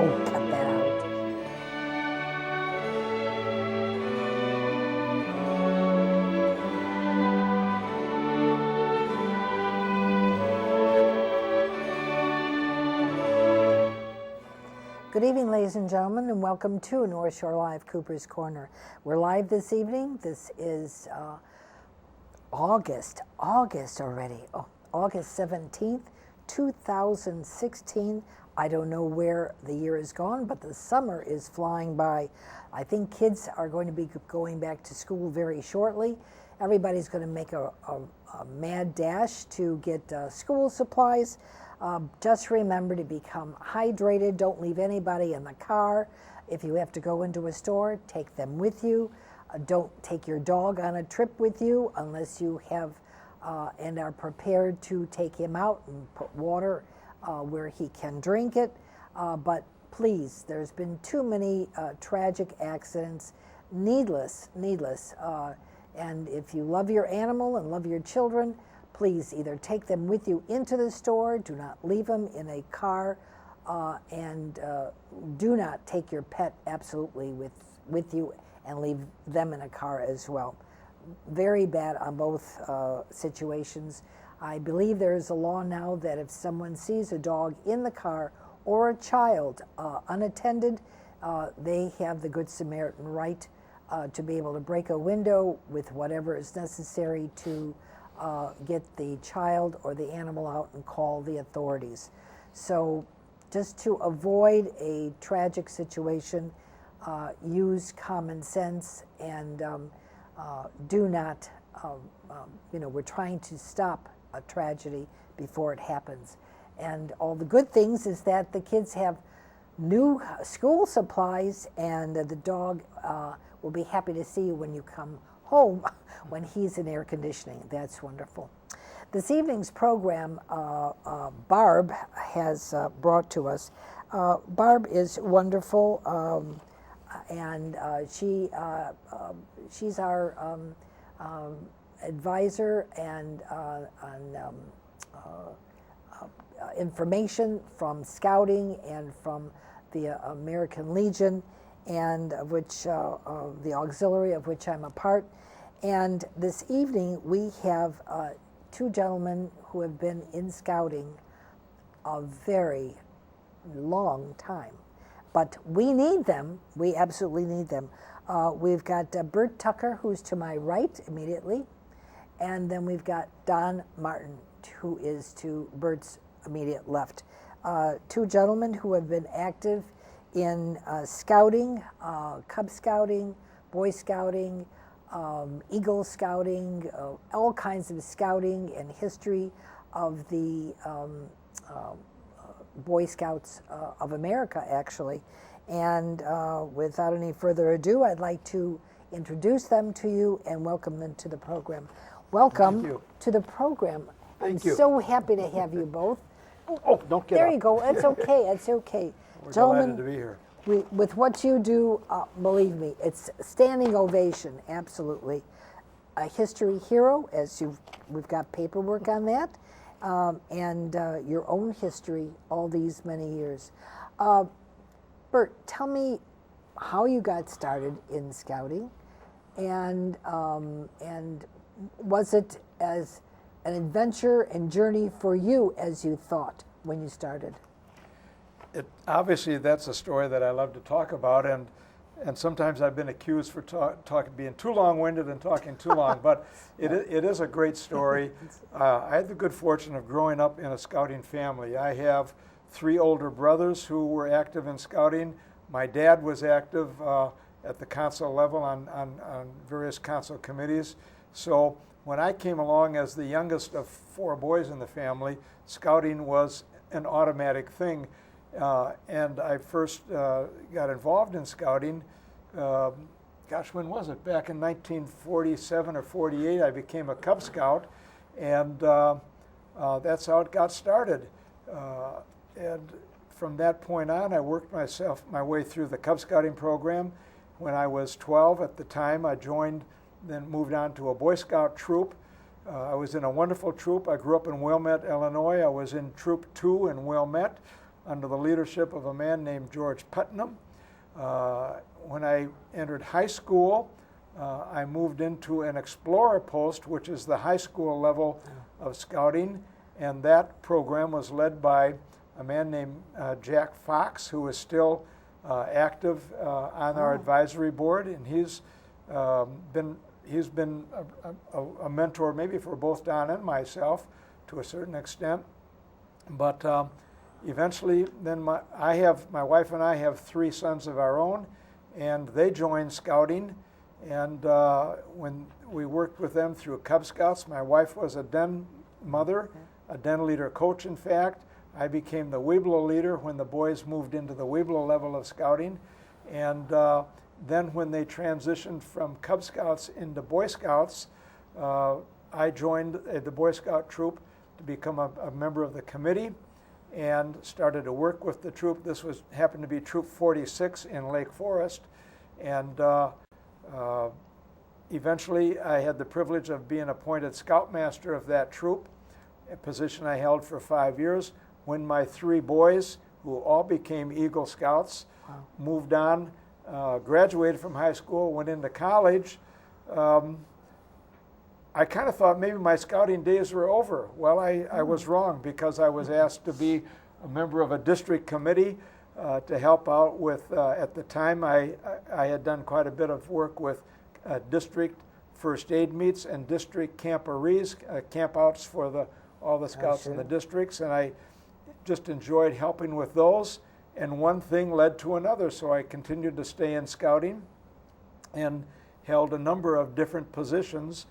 Don't cut that out. Good evening, ladies and gentlemen, and welcome to North Shore Live, Cooper's Corner. We're live this evening. This is August already. Oh, August 17th, 2016. I don't know where the year is gone, but the summer is flying by. I think kids are going to be going back to school very shortly. Everybody's going to make a mad dash to get school supplies. Just remember to become hydrated. Don't leave anybody in the car. If you have to go into a store, take them with you. Don't take your dog on a trip with you unless you have and are prepared to take him out and put water where he can drink it. But please, there's been too many tragic accidents, needless. And if you love your animal and love your children, please either take them with you into the store, do not leave them in a car, and do not take your pet absolutely with you and leave them in a car as well. Very bad on both situations. I believe there is a law now that if someone sees a dog in the car or a child unattended, they have the Good Samaritan right to be able to break a window with whatever is necessary to get the child or the animal out and call the authorities. So just to avoid a tragic situation, use common sense and do not, we're trying to stop a tragedy before it happens. And all the good things is that the kids have new school supplies, and the dog will be happy to see you when you come home when he's in air conditioning. That's wonderful. This evening's program, Barb has brought to us. Barb is wonderful, and she's our advisor and on information from Scouting and from the American Legion, and of which the auxiliary of which I'm a part. And this evening we have two gentlemen who have been in Scouting a very long time, but we need them. We absolutely need them. We've got Bert Tucker, who's to my right immediately, and then we've got Don Martin, who is to Bert's immediate left. Two gentlemen who have been active in Scouting, Cub Scouting, Boy Scouting, Eagle Scouting, all kinds of scouting and history of the Boy Scouts of America, actually. And without any further ado, I'd like to introduce them to you and welcome them to the program. Welcome to the program. Thank you. I'm so happy to have you both. Oh, don't get There up. you go. It's okay. It's okay. We're Gentlemen, delighted to be here. with what you do, believe me, it's standing ovation, absolutely. A history hero, as we've got paperwork on that, and your own history all these many years. Bert, tell me how you got started in Scouting, and was it as an adventure and journey for you as you thought when you started? Obviously, that's a story that I love to talk about, and sometimes I've been accused for being too long-winded and talking too long, but it is a great story. I had the good fortune of growing up in a Scouting family. I have three older brothers who were active in Scouting. My dad was active at the council level on various council committees. So when I came along as the youngest of four boys in the family, Scouting was an automatic thing. And I first got involved in Scouting, when was it? Back in 1947 or 48, I became a Cub Scout, and that's how it got started. And from that point on, I worked my way through the Cub Scouting program. When I was 12 at the time, I joined, then moved on to a Boy Scout troop. I was in a wonderful troop. I grew up in Wilmette, Illinois. I was in Troop 2 in Wilmette. under the leadership of a man named George Putnam. When I entered high school, I moved into an explorer post, which is the high school level of scouting, and that program was led by a man named Jack Fox, who is still active on our advisory board, and he's been a mentor maybe for both Don and myself to a certain extent. But eventually, then my wife and I have 3 sons of our own, and they joined scouting. And when we worked with them through Cub Scouts, my wife was a den mother, a den leader coach, in fact. I became the Weeblo leader when the boys moved into the Weeblo level of scouting. And then when they transitioned from Cub Scouts into Boy Scouts, I joined the Boy Scout troop to become a member of the committee and started to work with the troop. This happened to be Troop 46 in Lake Forest. And eventually I had the privilege of being appointed Scoutmaster of that troop, a position I held for 5 years. When my 3 boys, who all became Eagle Scouts, moved on, graduated from high school, went into college, I kind of thought maybe my scouting days were over. Well, I was wrong, because I was asked to be a member of a district committee to help out with, at the time I had done quite a bit of work with district first aid meets and district camporees, campouts for all the scouts in the districts, and I just enjoyed helping with those, and one thing led to another, so I continued to stay in scouting and held a number of different positions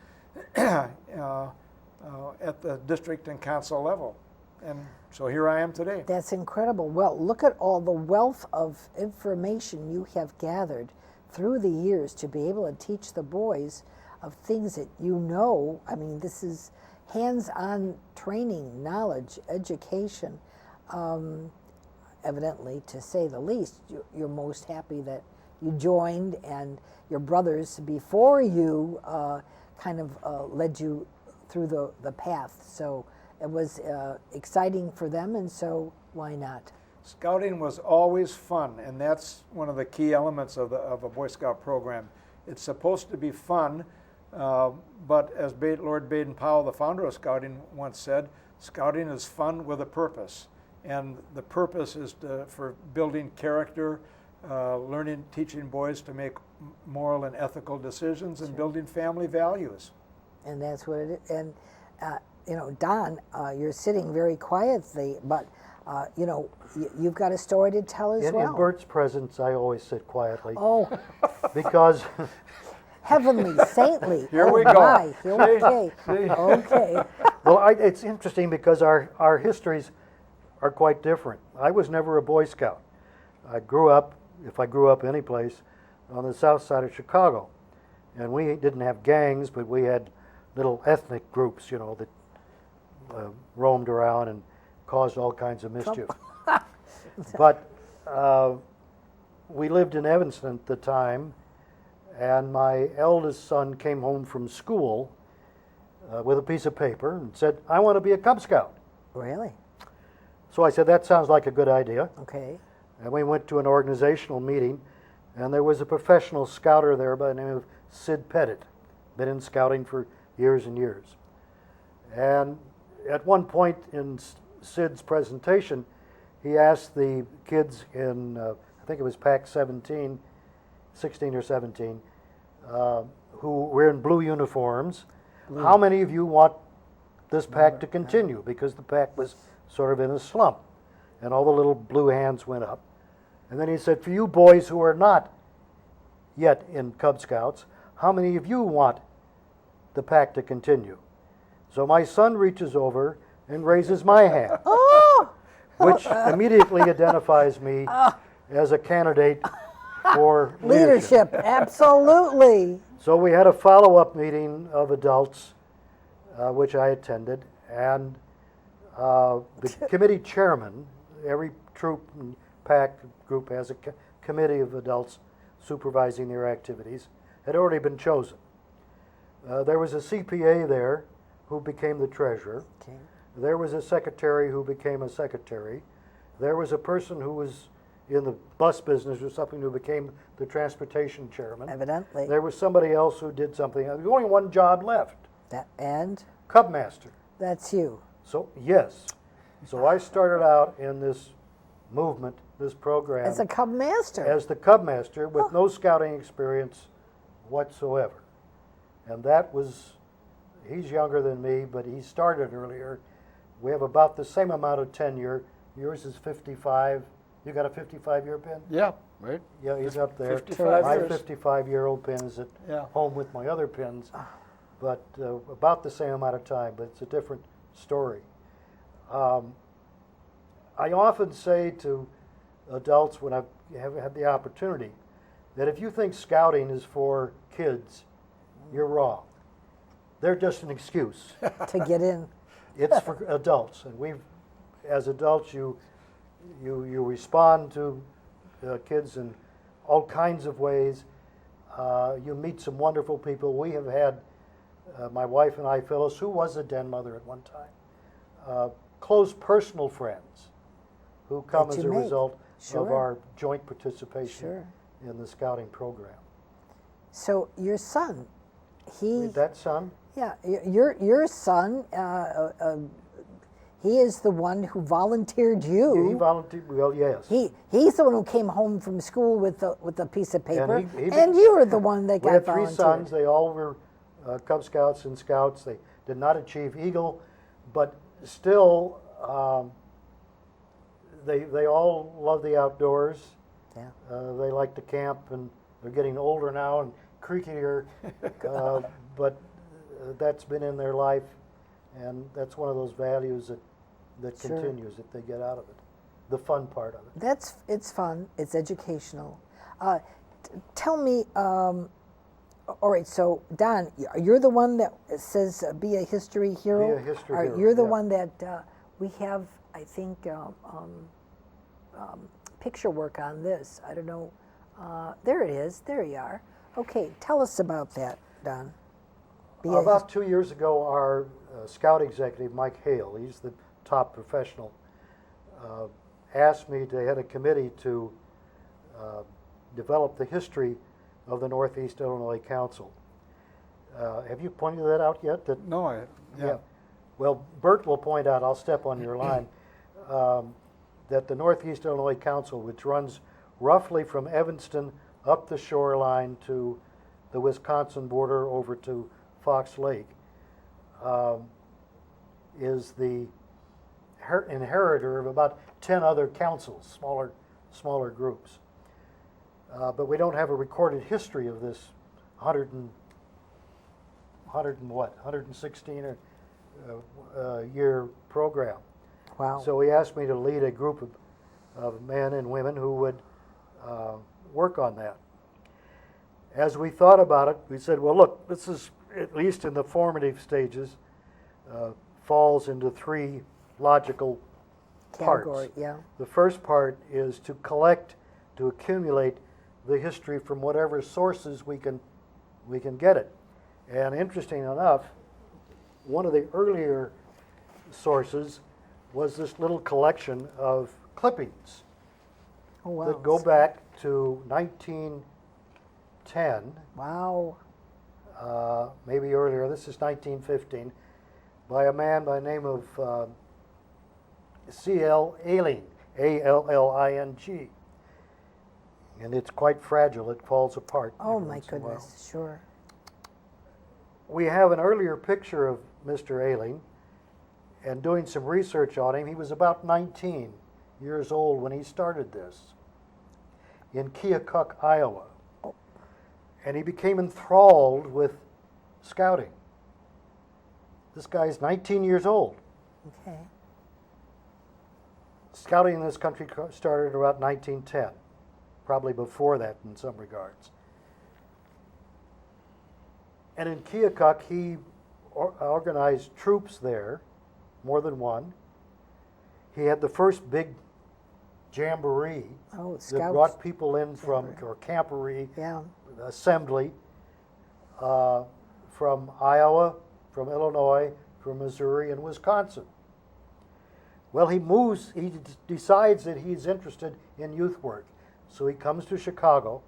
at the district and council level. And so here I am today. That's incredible. Well, look at all the wealth of information you have gathered through the years to be able to teach the boys of things that you know. I mean, this is hands-on training, knowledge, education. Evidently, to say the least, you're most happy that you joined, and your brothers before you kind of led you through the path. So it was exciting for them, and so why not? Scouting was always fun, and that's one of the key elements of a Boy Scout program. It's supposed to be fun, but as Lord Baden-Powell, the founder of Scouting, once said, Scouting is fun with a purpose. And the purpose is for building character, teaching boys to make moral and ethical decisions, and building family values. And that's what it is. And you know, Don, you're sitting very quietly, but you know, you've got a story to tell as well. In Bert's presence, I always sit quietly. Oh, because heavenly, saintly. Here we oh go. My. Okay. See? Okay. well, it's interesting because our histories are quite different. I was never a Boy Scout. I grew up, if I grew up any place, on the south side of Chicago. And we didn't have gangs, but we had little ethnic groups, you know, that roamed around and caused all kinds of mischief. But we lived in Evanston at the time, and my eldest son came home from school with a piece of paper and said, "I want to be a Cub Scout." Really? So I said, "That sounds like a good idea." Okay. And we went to an organizational meeting, and there was a professional scouter there by the name of Sid Pettit, been in scouting for years and years. And at one point in Sid's presentation, he asked the kids in, I think it was Pack 17, 16 or 17, who were in blue uniforms, how many of you want this pack to continue? Because the pack was sort of in a slump. And all the little blue hands went up. And then he said, "For you boys who are not yet in Cub Scouts, how many of you want the pack to continue?" So my son reaches over and raises my hand, which immediately identifies me as a candidate for leadership. Absolutely. So we had a follow-up meeting of adults, which I attended, and the committee chairman, every troop and pack group has a committee of adults supervising their activities, had already been chosen. There was a CPA there who became the treasurer. Okay. There was a secretary who became a secretary. There was a person who was in the bus business or something who became the transportation chairman. Evidently. There was somebody else who did something. There was only one job left, And Cub Master. that's you. So, yes. So I started out in this movement, this program, As a Cub Master. as the Cub Master with no scouting experience whatsoever. And that was, he's younger than me, but he started earlier. We have about the same amount of tenure. Yours is 55. You got a 55-year pin? Yeah, right. Yeah, he's up there. 55 My years. 55-year-old pin is at Yeah. home with my other pins, but about the same amount of time, but it's a different story. I often say to adults when I have had the opportunity that if you think scouting is for kids, you're wrong. They're just an excuse. To get in. It's for adults, and as adults, you respond to kids in all kinds of ways. You meet some wonderful people. We have had my wife and I, Phyllis, who was a den mother at one time, close personal friends who come That as you a make. result of Sure. our joint participation Sure. in the scouting program. So your son, he, That son, yeah, your son, he is the one who volunteered you. he volunteered. Well, yes. He's the one who came home from school with a piece of paper, he and you were the one that We got had three volunteered. sons. They all were Cub Scouts and Scouts. They did not achieve Eagle, but still, they all love the outdoors. Yeah. They like to camp, and they're getting older now and creakier, but that's been in their life, and that's one of those values that Sure. continues that they get out of it, the fun part of it. It's fun. It's educational. Tell me. All right. So Don, you're the one that says be a history hero. Be a history hero, You're the yeah. one that we have. I think picture work on this. I don't know. There it is. There you are. Okay. Tell us about that, Don. Be a About 2 years ago, our scout executive, Mike Hale, he's the top professional, asked me to head a committee to develop the history of the Northeast Illinois Council. Have you pointed that out yet? No, yeah. Well, Bert will point out, I'll step on your line, that the Northeast Illinois Council, which runs roughly from Evanston up the shoreline to the Wisconsin border over to Fox Lake, is the inheritor of about 10 other councils, smaller groups. But we don't have a recorded history of this 116 year program. wow. So he asked me to lead a group of men and women who would work on that. As we thought about it, we said, well, look, this is, at least in the formative stages, falls into three logical Category. parts. Yeah. The first part is to collect, to accumulate the history from whatever sources we can get it. And interesting enough, one of the earlier sources was this little collection of clippings Oh wow. that go back to 1910, Wow. maybe earlier. This is 1915, by a man by the name of C.L. Ayling, A-L-L-I-N-G. And it's quite fragile. It falls apart. Oh every my once in a while. goodness. Sure. We have an earlier picture of Mr. Ayling, and doing some research on him, he was about 19 years old when he started this in Keokuk, Iowa. And he became enthralled with scouting. This guy's 19 years old. Okay. Scouting in this country started around 1910, probably before that in some regards. And in Keokuk, he organized troops there, more than one. He had the first big jamboree Oh, that scouts. brought people in from, or camporee, Yeah. assembly, from Iowa, from Illinois, from Missouri, and Wisconsin. Well, he decides that he's interested in youth work. So he comes to Chicago,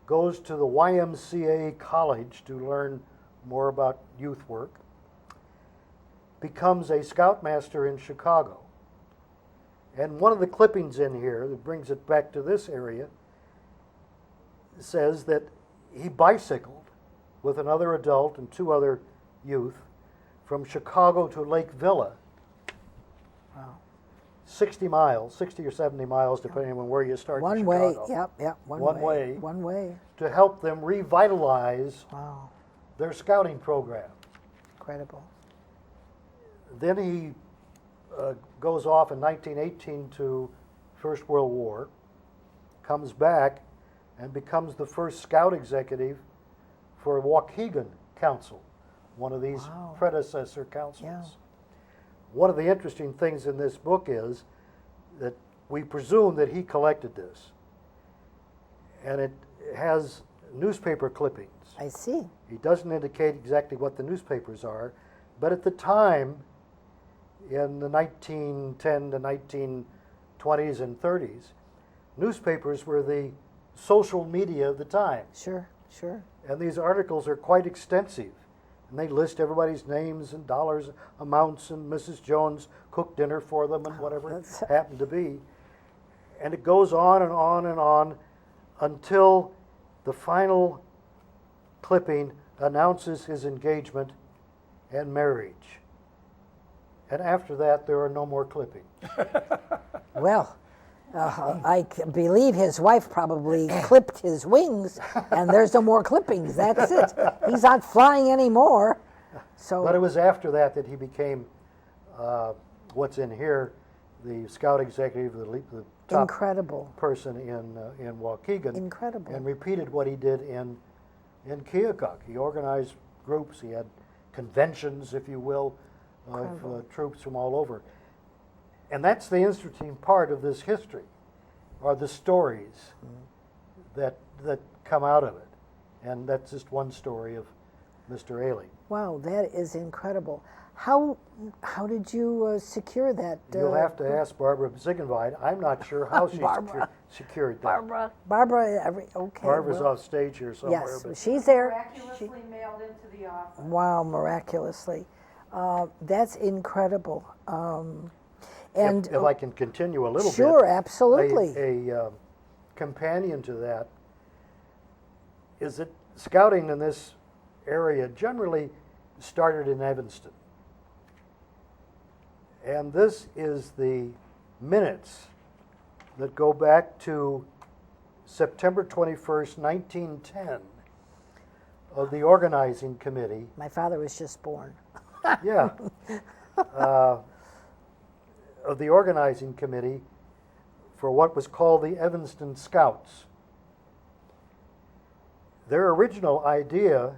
goes to the YMCA college to learn more about youth work, becomes a scoutmaster in Chicago. And one of the clippings in here that brings it back to this area says that he bicycled with another adult and 2 other youth from Chicago to Lake Villa. Wow. 60 miles, 60 or 70 miles, depending on where you start in One way, Chicago, yep, One way. One way. to help them revitalize Wow, their scouting program. incredible. Then he goes off in 1918 to First World War, comes back, and becomes the first scout executive for Waukegan Council, one of these Wow. predecessor councils. Yeah. One of the interesting things in this book is that we presume that he collected this, and it has newspaper clippings. I see. He doesn't indicate exactly what the newspapers are, but at the time, in the 1910 to 1920s and 30s, newspapers were the social media of the time. Sure, sure. And these articles are quite extensive. And they list everybody's names and dollars amounts, and Mrs. Jones cooked dinner for them and whatever it that's- happened to be. And it goes on and on and on until the final clipping announces his engagement and marriage. And after that, there are no more clippings. Well, believe his wife probably clipped his wings, and there's no more clippings. That's it. He's not flying anymore. So, But it was after that that he became what's in here, the scout executive, the top incredible, person in Waukegan. incredible. And repeated what he did in Keokuk. He organized groups. He had conventions, if you will, of Incredible. troops from all over. And that's the interesting part of this history, are the stories that come out of it. And that's just one story of Mr. Ailey. Wow, that is incredible. How did you secure that? You'll have to ask Barbara Ziegenweid. I'm not sure how she Barbara. secured that. Barbara, okay. Barbara's well, off stage here somewhere. Yes, but she's there. Miraculously mailed into the office. Wow, miraculously. That's incredible. And if I can continue a little bit. sure, absolutely. A companion to that is that scouting in this area generally started in Evanston. And this is the minutes that go back to September 21st, 1910, of the organizing committee. My father was just born. Yeah. Of the organizing committee for what was called the Evanston Scouts. Their original idea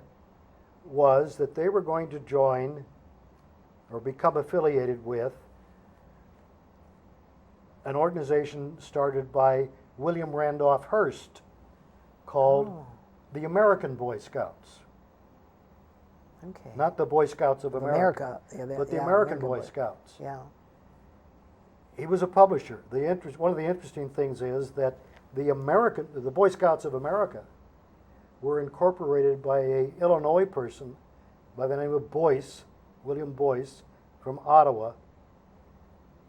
was that they were going to join or become affiliated with an organization started by William Randolph Hearst called Oh. the American Boy Scouts. Okay. Not the Boy Scouts of America, Yeah, but the yeah, American Boy Boy. Scouts. Yeah. He was a publisher. One of the interesting things is that the Boy Scouts of America were incorporated by a Illinois person by the name of Boyce, William Boyce, from Ottawa.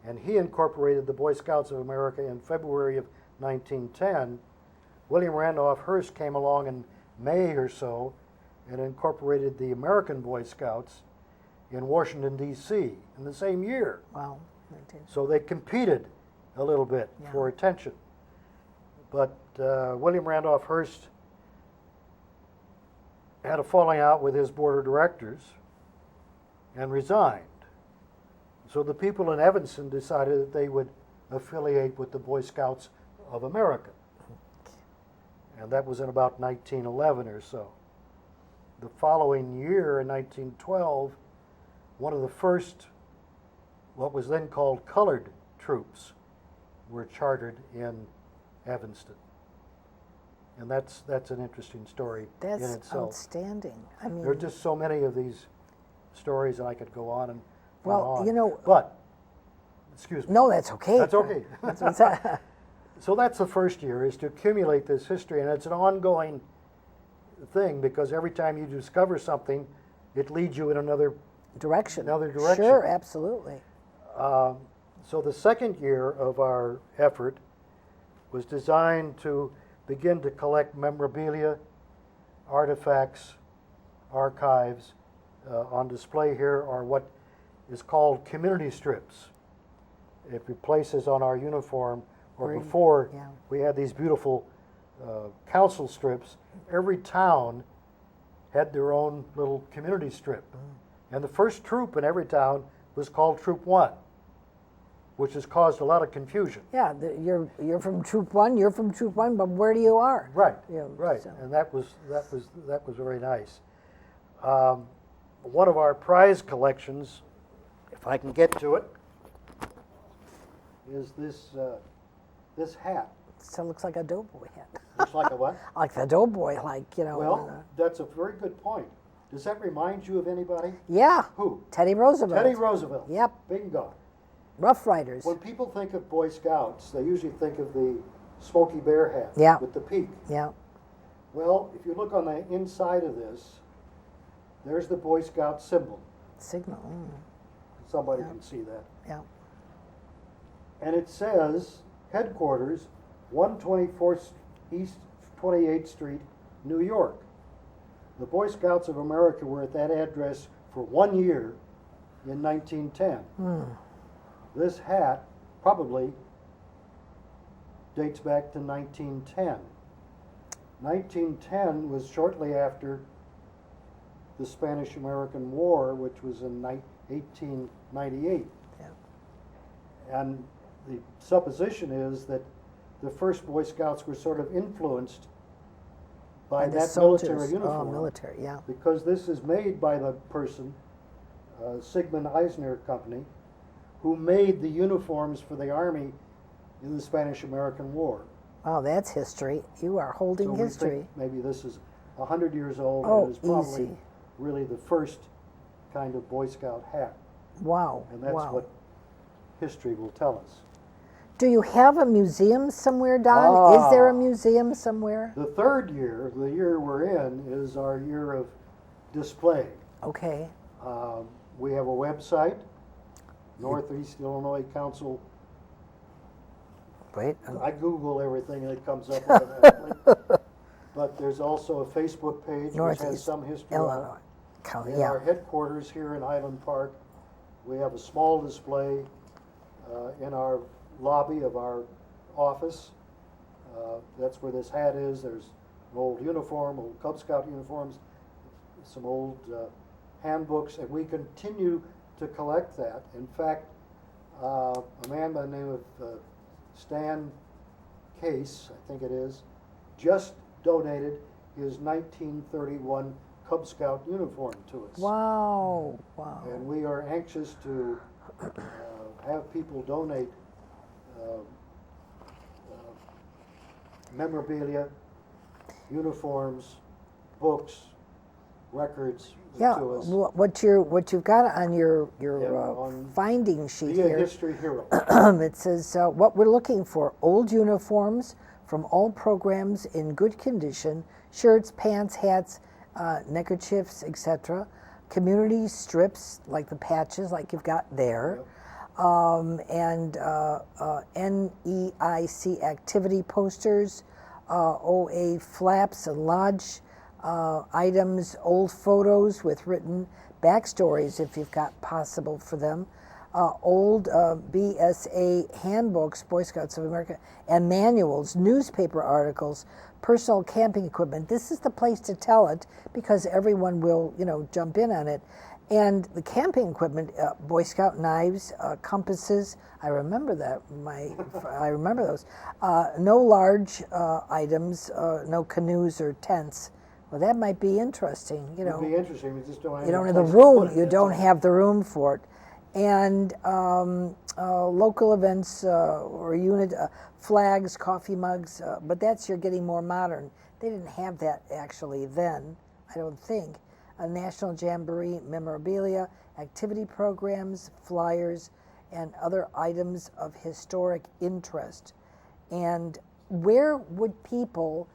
And he incorporated the Boy Scouts of America in February of 1910. William Randolph Hearst came along in May or so and incorporated the American Boy Scouts in Washington, D.C. in the same year. Wow. 19. So they competed a little bit Yeah. for attention. But William Randolph Hearst had a falling out with his board of directors and resigned. So the people in Evanston decided that they would affiliate with the Boy Scouts of America. And that was in about 1911 or so. The following year, in 1912, one of the first, what was then called colored troops, were chartered in Evanston. And that's an interesting story in That's itself. outstanding. I mean, There are just so many of these stories, and I could go on and Well, on. you know- But excuse me. No, that's okay. That's okay. That's what's- So that's the first year, is to accumulate this history, and it's an ongoing thing, because every time you discover something, it leads you in another. Direction. Another direction. Sure, absolutely. So the second year of our effort was designed to begin to collect memorabilia, artifacts, archives. On display here are what is called community strips. It replaces on our uniform, or Green, before, yeah. we had these beautiful council strips. Every town had their own little community strip. And the first troop in every town was called Troop 1, which has caused a lot of confusion. Yeah, you're from Troop 1, you're from Troop 1, but where do you are? Right, Yeah, right, so- and that was very nice. One of our prize collections, if I can get to it, is this hat. So it looks like a doughboy hat. Looks like a what? Like the doughboy, like, you know. Well, that's a very good point. Does that remind you of anybody? yeah. Who? Teddy Roosevelt. Teddy Roosevelt. Yep. Bingo. Rough Riders. When people think of Boy Scouts, they usually think of the Smokey Bear hat Yeah. with the peak. Yeah. Well, if you look on the inside of this, there's the Boy Scout symbol. Signal. Somebody can see that. Yeah. And it says, headquarters, 124th East 28th Street, New York. The Boy Scouts of America were at that address for 1 year in 1910. This hat probably dates back to 1910. 1910 was shortly after the Spanish-American War, which was in 1898. Yeah. And the supposition is that the first Boy Scouts were sort of influenced by And the that soldiers. military uniform. Oh, military, yeah. Because this is made by the person, Sigmund Eisner Company, who made the uniforms for the Army in the Spanish-American War. Oh, that's history. You are holding So we history. think maybe this is 100 years old, Oh, and is probably easy. really the first kind of Boy Scout hat. Wow. And that's wow. what history will tell us. Do you have a museum somewhere, Don? Is there a Ah. museum somewhere? The third year, the year we're in, is our year of display. Okay. We have a website, Northeast Illinois Council. Wait. I Google everything and it comes up automatically. But there's also a Facebook page which has Northeast some history on Illinois. it. In Yeah. our headquarters here in Highland Park, we have a small display in our lobby of our office. That's where this hat is. There's an old uniform, old Cub Scout uniforms, some old handbooks, and we continue to collect that. In fact, a man by the name of Stan Case, I think it is, just donated his 1931 Cub Scout uniform to us. Wow. Wow. And we are anxious to have people donate memorabilia, uniforms, books, records Yeah. to us. What you've got on your Yeah, on finding sheet Be a here. history hero. It says what we're looking for: old uniforms from all programs in good condition, shirts, pants, hats, neckerchiefs, etc. Community strips like the patches, like you've got there, and NEIC activity posters, OA flaps and lodge items, old photos with written backstories if you've got possible for them. Old BSA handbooks, Boy Scouts of America, and manuals, newspaper articles, personal camping equipment. This is the place to tell it because everyone will, jump in on it. And the camping equipment, Boy Scout knives, compasses. I remember that. I remember those. No large items, no canoes or tents. Well, that might be interesting. It'd be interesting. We just don't have You don't any have the place to put room. it, You that's don't all. have the room for it. And local events or unit flags, coffee mugs, but you're getting more modern. They didn't have that actually then, I don't think. A national jamboree, memorabilia, activity programs, flyers, and other items of historic interest. And where would people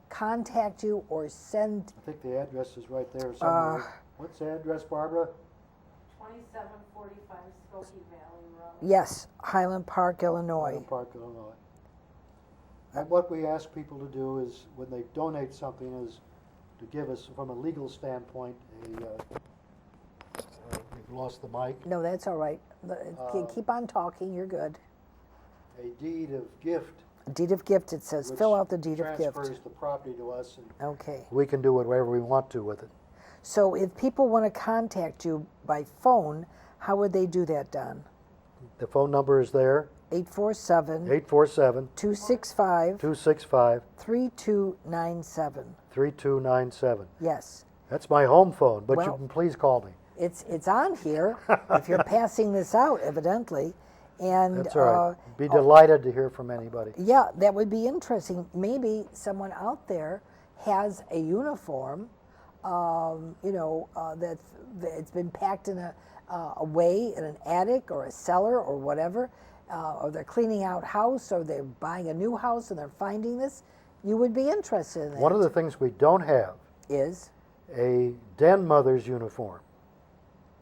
contact you or send? I think the address is right there somewhere. What's the address, Barbara? 2745 Skokie Valley Road. Yes, Highland Park, Illinois. Highland Park, Illinois. And what we ask people to do is, when they donate something, is to give us, from a legal standpoint, we've lost the mic, No, that's all right. Keep on talking, you're good. a deed of gift. Deed of gift, it says, which fill out the deed of gift. transfers the property to us, and Okay. we can do whatever we want to with it. So if people want to contact you by phone, how would they do that, Don? The phone number is there, 847 847 265 265 3297. 3297. Yes. That's my home phone, but you Well- can please call me. It's on here if you're passing this out, evidently. And That's all right. Be delighted to hear from anybody. yeah, that would be interesting. Maybe someone out there has a uniform, that's been packed in away in an attic or a cellar or whatever, or they're cleaning out house or they're buying a new house and they're finding this. You would be interested in that. One of the things we don't have, Is a den mother's uniform.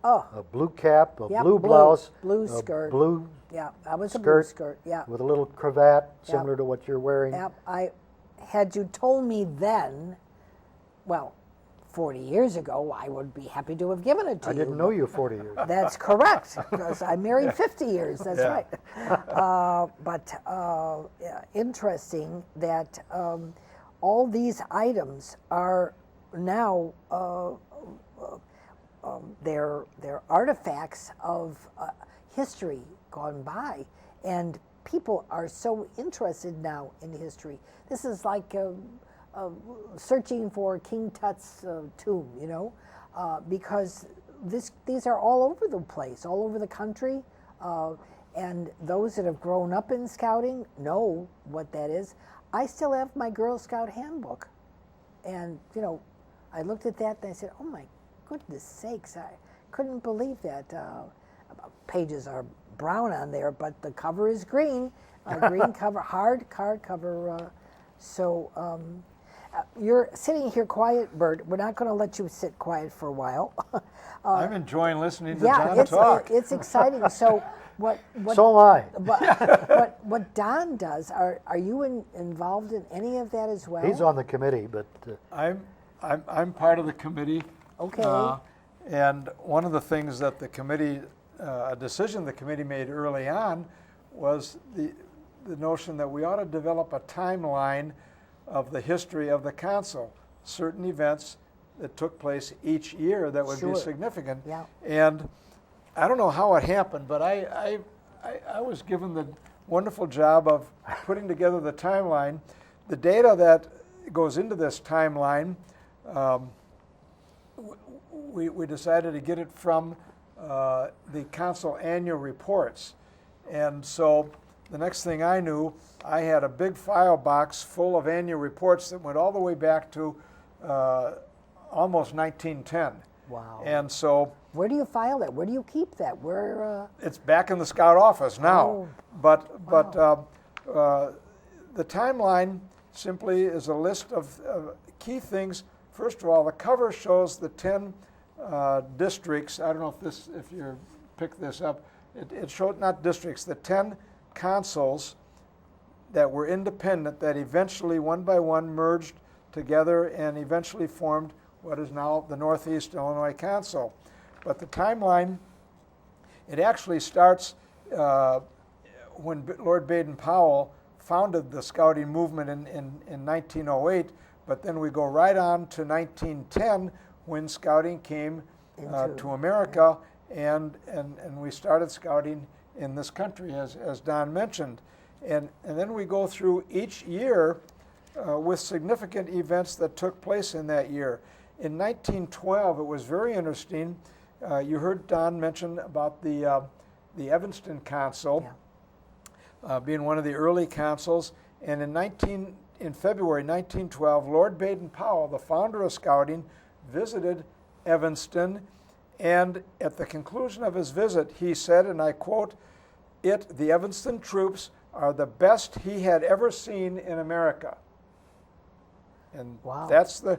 oh A blue cap, a Yep, blue blue- blouse, blue a skirt. blue yeah, I was a blue skirt skirt. Yeah. with a little cravat Yep. similar to what you're wearing. Yep, had you told me then, well, 40 years ago, I would be happy to have given it to I you. didn't know you 40 years. That's correct, because I married 50 years, that's Yeah. right. Yeah, interesting that all these items are now, they're artifacts of history gone by, and people are so interested now in history. This is like searching for King Tut's tomb, because these are all over the place, all over the country, and those that have grown up in scouting know what that is. I still have my Girl Scout handbook, and I looked at that and I said, "Oh my goodness sakes! I couldn't believe that." Pages are brown on there, but the cover is green, green cover, hard cover. You're sitting here quiet, Bert. We're not going to let you sit quiet for a while. I'm enjoying listening to Yeah, John talk. it's exciting. So what So am I. what Don does? Are you involved in any of that as well? He's on the committee, but I'm part of the committee. Okay. And one of the things that the committee, a decision the committee made early on, was the notion that we ought to develop a timeline of the history of the council, certain events that took place each year that would Sure. be significant. Yeah. And I don't know how it happened, but I was given the wonderful job of putting together the timeline. The data that goes into this timeline, we decided to get it from the council annual reports. And so the next thing I knew, I had a big file box full of annual reports that went all the way back to almost 1910. Wow. And so Where do you file that? Where do you keep that? Where? it's back in the Scout office now. Oh, But the timeline simply is a list of key things. First of all, the cover shows the 10 districts. I don't know if you pick this up. It showed, not districts, the 10 consuls that were independent that eventually, one by one, merged together and eventually formed what is now the Northeast Illinois Council. But the timeline, it actually starts when Lord Baden-Powell founded the Scouting movement in 1908, but then we go right on to 1910 when Scouting came to America, and we started Scouting in this country, as Don mentioned. And then we go through each year with significant events that took place in that year. In 1912, it was very interesting. You heard Don mention about the Evanston Council being one of the early councils. And in February 1912, Lord Baden-Powell, the founder of Scouting, visited Evanston, And at the conclusion of his visit, he said, and I quote, the Evanston troops are the best he had ever seen in America. And Wow. that's the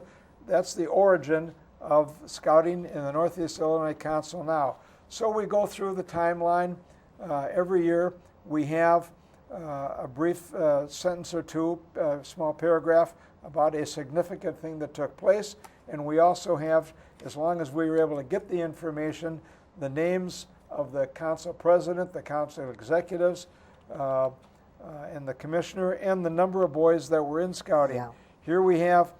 origin of scouting in the Northeast Illinois Council now. So we go through the timeline. Every year we have a brief sentence or two, a small paragraph about a significant thing that took place. And we also have, as long as we were able to get the information, the names of the council president, the council executives, and the commissioner, and the number of boys that were in scouting. Yeah. Here we have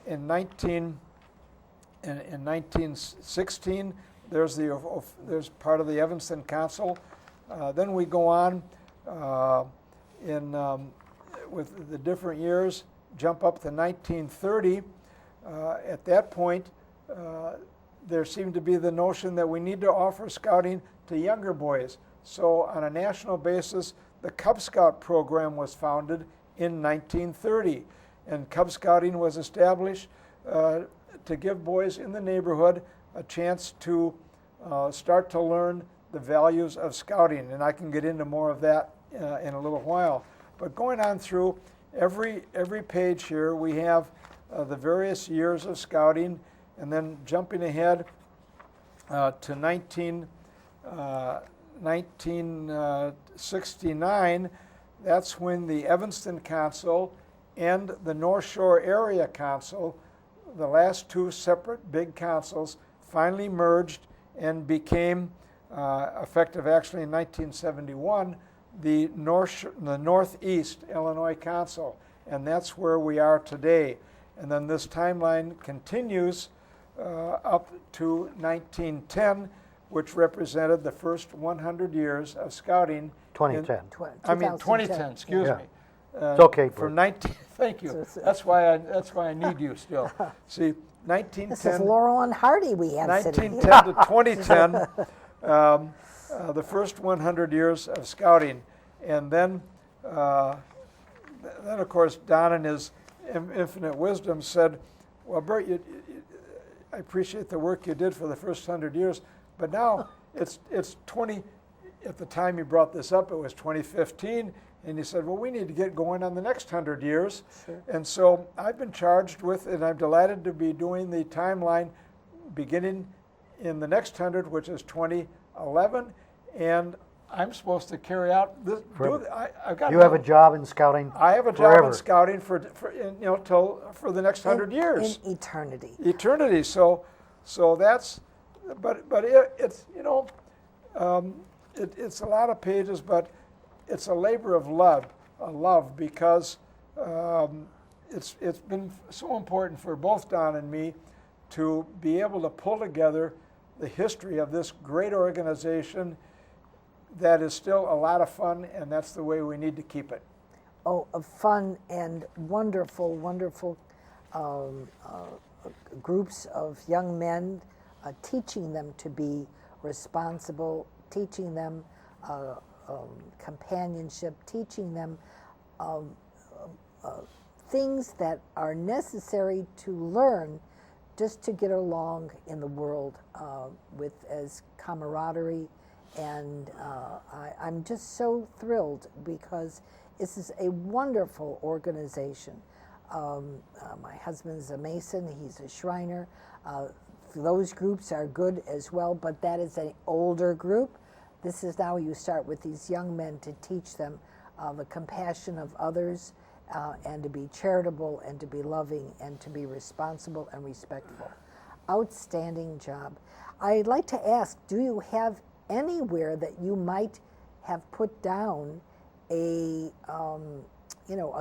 in 1916, there's part of the Evanston Council. Then we go on with the different years, jump up to 1930. At that point, there seemed to be the notion that we need to offer scouting to younger boys. So on a national basis, the Cub Scout program was founded in 1930. And Cub Scouting was established to give boys in the neighborhood a chance to start to learn the values of scouting. And I can get into more of that in a little while. But going on through every page here, we have the various years of scouting, and then jumping ahead to 1969, that's when the Evanston Council and the North Shore Area Council, the last two separate big councils, finally merged and became, effective actually in 1971, the Northeast Illinois Council. And that's where we are today. And then this timeline continues up to 1910, which represented the first 100 years of scouting. 2010. 2010, excuse Yeah. me. It's okay, From Bert. thank you. That's why I need you still. See, 1910. This is Laurel and Hardy we have sitting here. 1910 to 2010, the first 100 years of scouting. And then of course, Don in his infinite wisdom said, well, Bert, I appreciate the work you did for the first 100 years, but now it's 20, at the time you brought this up, it was 2015, and he said, well, we need to get going on the next 100 years. Sure. And so I've been charged with, and I'm delighted to be doing the timeline beginning in the next 100, which is 2011, and I'm supposed to carry out this. I've got You have a job in scouting I have a job forever. in scouting for the next 100 years. In eternity. Eternity. So that's, but it's it's a lot of pages, but it's a labor of love because it's been so important for both Don and me to be able to pull together the history of this great organization that is still a lot of fun, and that's the way we need to keep it. Oh, a fun and wonderful, wonderful groups of young men, teaching them to be responsible, teaching them companionship, teaching them things that are necessary to learn just to get along in the world with as camaraderie. And I'm just so thrilled because this is a wonderful organization. My husband's a Mason, he's a Shriner. Those groups are good as well, but that is an older group. This is now you start with these young men to teach them the compassion of others and to be charitable and to be loving and to be responsible and respectful. Outstanding job. I'd like to ask, do you have anywhere that you might have put down a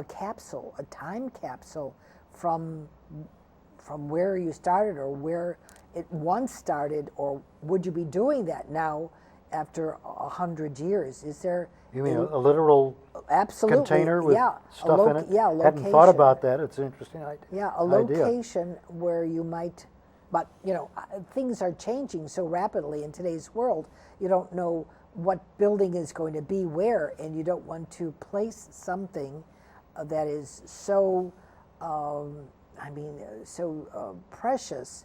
capsule, a time capsule from where you started or where it once started, or would you be doing that now after 100 years? Is there? You mean a literal Absolutely, container with yeah, stuff in it? Yeah, Hadn't thought about that. It's an interesting idea. Yeah, a location where you might, but things are changing so rapidly in today's world. You don't know what building is going to be where, and you don't want to place something that is so, so precious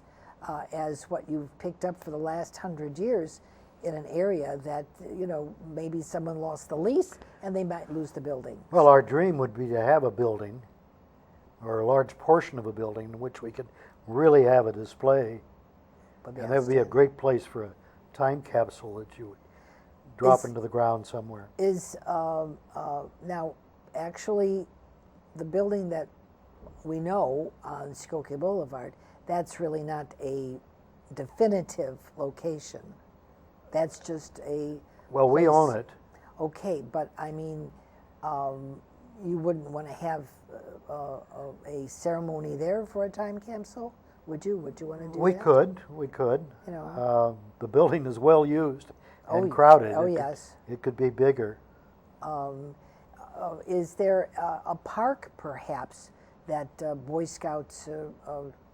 as what you've picked up for the last 100 years in an area that, maybe someone lost the lease and they might lose the building. Well, our dream would be to have a building, or a large portion of a building, in which we could really have a display. But And that would be a great place for a time capsule that you would drop into the ground somewhere. Is, now, actually, the building that we know on Skokie Boulevard, that's really not a definitive location. That's just a Well, we place. own it. Okay, but I mean, you wouldn't want to have a ceremony there for a time capsule, would you? Would you want to do We that? we could. You know. The building is well used and Oh, crowded. oh, It could- yes. It could be bigger. Is there a park, perhaps, that Boy Scouts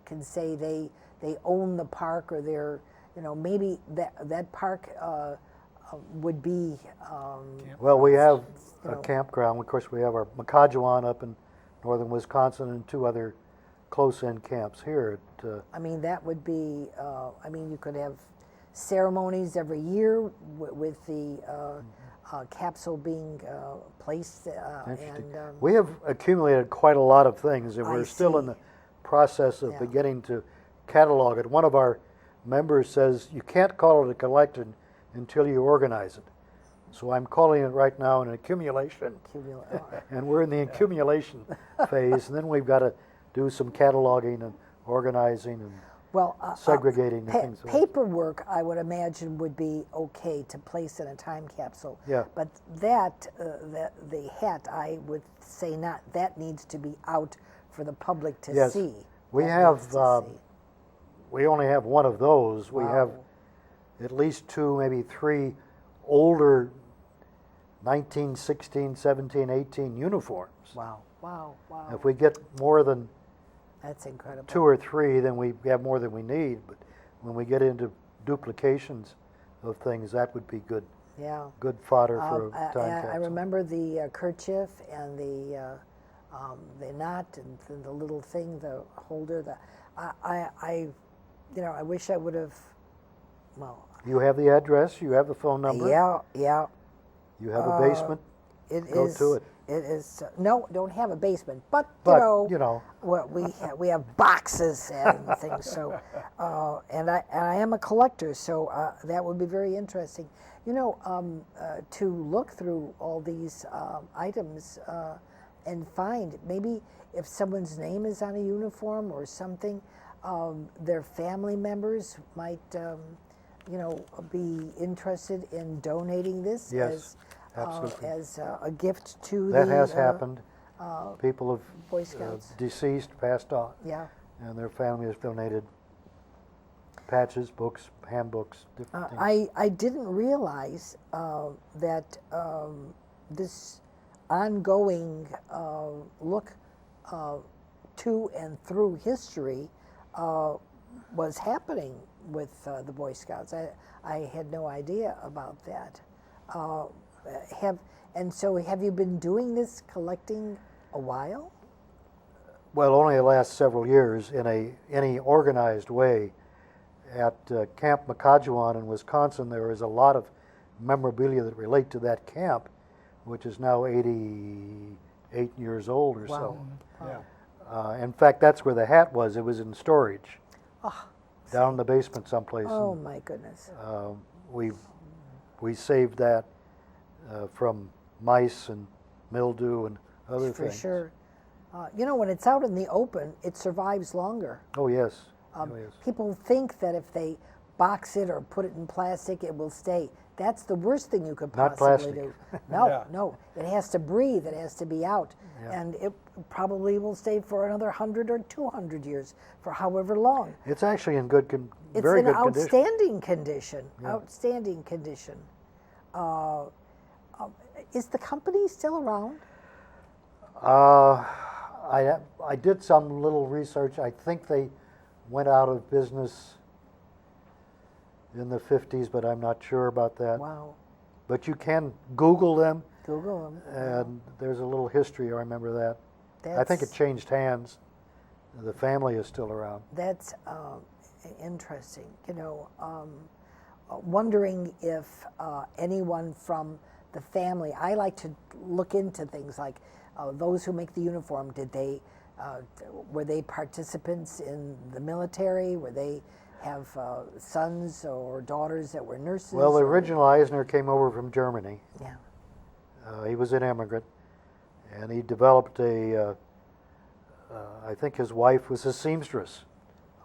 can say they own the park, or they're, maybe that park would be, Well, we have you a know. campground. Of course, we have our Makajuan up in northern Wisconsin and 2 other close-in camps here. I mean, that would be, you could have ceremonies every year with the capsule being placed, Interesting. and, We have accumulated quite a lot of things, and I we're still in see. the process of Yeah. beginning to catalog it. One of our members says you can't call it a collection until you organize it. So I'm calling it right now an accumulation, and we're in the accumulation phase, and then we've got to do some cataloging and organizing and well, segregating and things like that. paperwork, I would imagine, would be okay to place in a time capsule. Yeah. But the hat, I would say not. That needs to be out for the public to Yes. see. We That have, needs to see. We only have one of those. We have Wow. at least 2, maybe 3 older 1916, 17, 18 uniforms. Wow, wow, wow. If we get more than That's incredible. 2 or 3, then we have more than we need. But when we get into duplications of things, that would be good Yeah. fodder for a I time capsule. remember the kerchief and the knot and the little thing, the holder. I wish I would have. Well, You have the address, you have the phone number, yeah. you have a basement. It Go is. to it. It is. No, don't have a basement, but, But, what we have boxes and things. So, and I am a collector, so that would be very interesting. To look through all these items and find maybe if someone's name is on a uniform or something, their family members might, be interested in donating this Yes, absolutely. as a gift to That the has happened. People have Boy Scouts. deceased, passed on, Yeah. and their family has donated patches, books, handbooks, different things. I didn't realize that this ongoing look to and through history was happening with the Boy Scouts. I had no idea about that. Have you been doing this, collecting a while? Well, only the last several years in any organized way. At Camp Makajuan in Wisconsin, there is a lot of memorabilia that relate to that camp, which is now 88 years old or so. Yeah. In fact, that's where the hat was. It was in storage, down in the basement someplace. Oh And, my goodness. we saved that from mice and mildew and other For things. sure. When it's out in the open, it survives longer. Oh yes. Oh, yes. People think that if they box it or put it in plastic, it will stay. That's the worst thing you could Not possibly plastic. do. No, Yeah. no. It has to breathe. It has to be out. Yeah. And it probably will stay for another 100 or 200 years, for however long. It's actually in good, It's very in good condition. outstanding condition. Yeah. Outstanding condition. Is the company still around? I did some little research. I think they went out of business in the 50s, but I'm not sure about that. Wow. But you can Google them, Google them. and there's a little history. I remember that. I think it That's- changed hands. The family is still around. That's Interesting. Wondering if anyone from the family. I like to look into things like those who make the uniform. Were they participants in the military? Were they have sons or daughters that were nurses? Well, the or- original Eisner came over from Germany. Yeah. He was an immigrant, and he developed I think his wife was a seamstress.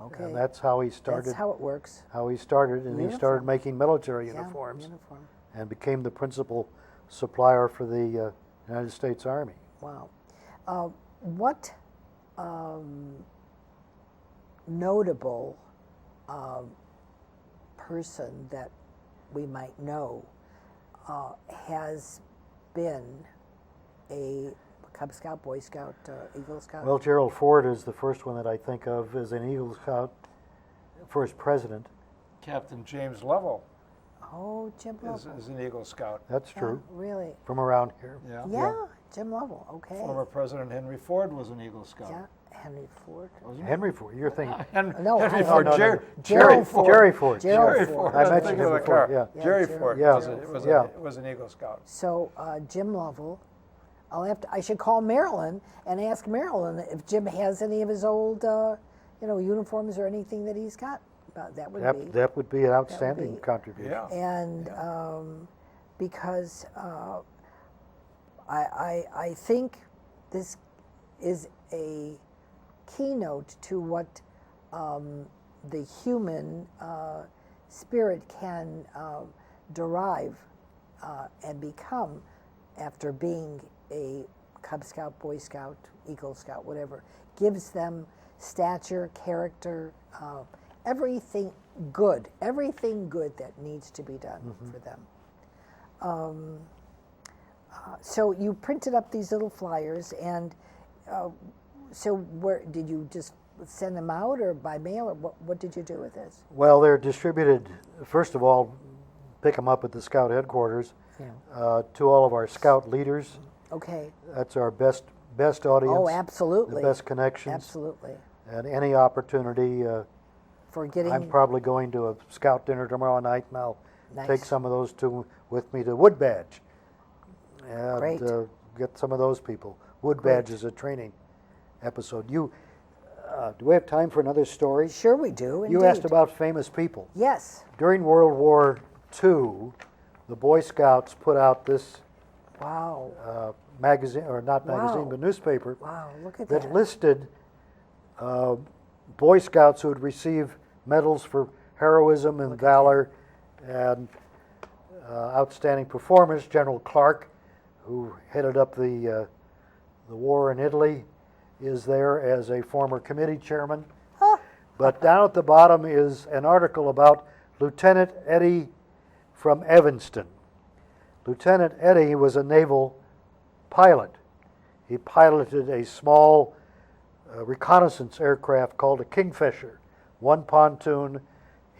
Okay. And that's how he started. That's how it works. And he started Uniform. making military Yeah, uniforms uniform. and became the principal supplier for the United States Army. Wow. What notable person that we might know has been a Cub Scout, Boy Scout, Eagle Scout? Well, Gerald Ford is the first one that I think of as an Eagle Scout, first president. Captain James Lovell Oh, Jim is Lovell. an Eagle Scout. That's Yeah, true, really? from around here. Yeah. Yeah, Jim Lovell. Okay. Former President Henry Ford was an Eagle Scout. Yeah, Henry Ford. Wasn't he? Ford, you're thinking. No, Henry I- Ford. no, no, Jerry, no. Jerry Ford. Jerry Ford. Gerald Jerry Ford. Ford. I was mentioned thinking him of the before, car. yeah. Yeah, Jerry Jerry Ford Yeah. was an Eagle Scout. So Jim Lovell. I should call Marilyn and ask Marilyn if Jim has any of his old, uniforms or anything that he's got. That would be. That would be an outstanding be- contribution. Yeah. And because I think this is a keynote to what the human spirit can derive and become after being a Cub Scout, Boy Scout, Eagle Scout, whatever. Gives them stature, character, everything good that needs to be done for them. So you printed up these little flyers, and so where did you just send them out, or by mail, or what did you do with this? Well, they're distributed, first of all, pick them up at the Scout headquarters, Yeah. to all of our Scout leaders. Okay. That's our best audience. Oh, absolutely. The best connections. Absolutely. And any opportunity, For getting. I'm probably going to a Scout dinner tomorrow night, and I'll take Nice. some of those with me to Wood Badge. And Great. get some of those people. Wood Great. Badge is a training episode. Do we have time for another story? Sure, we do. You asked indeed. about famous people. Yes. During World War II, the Boy Scouts put out this Wow. magazine, or not magazine, Wow. but newspaper, Wow. Look at that that. listed Boy Scouts who would receive medals for heroism and valor and outstanding performance. General Clark, who headed up the war in Italy, is there as a former committee chairman. But down at the bottom is an article about Lieutenant Eddie from Evanston. Lieutenant Eddie was a naval pilot. He piloted a small reconnaissance aircraft called a Kingfisher, one pontoon,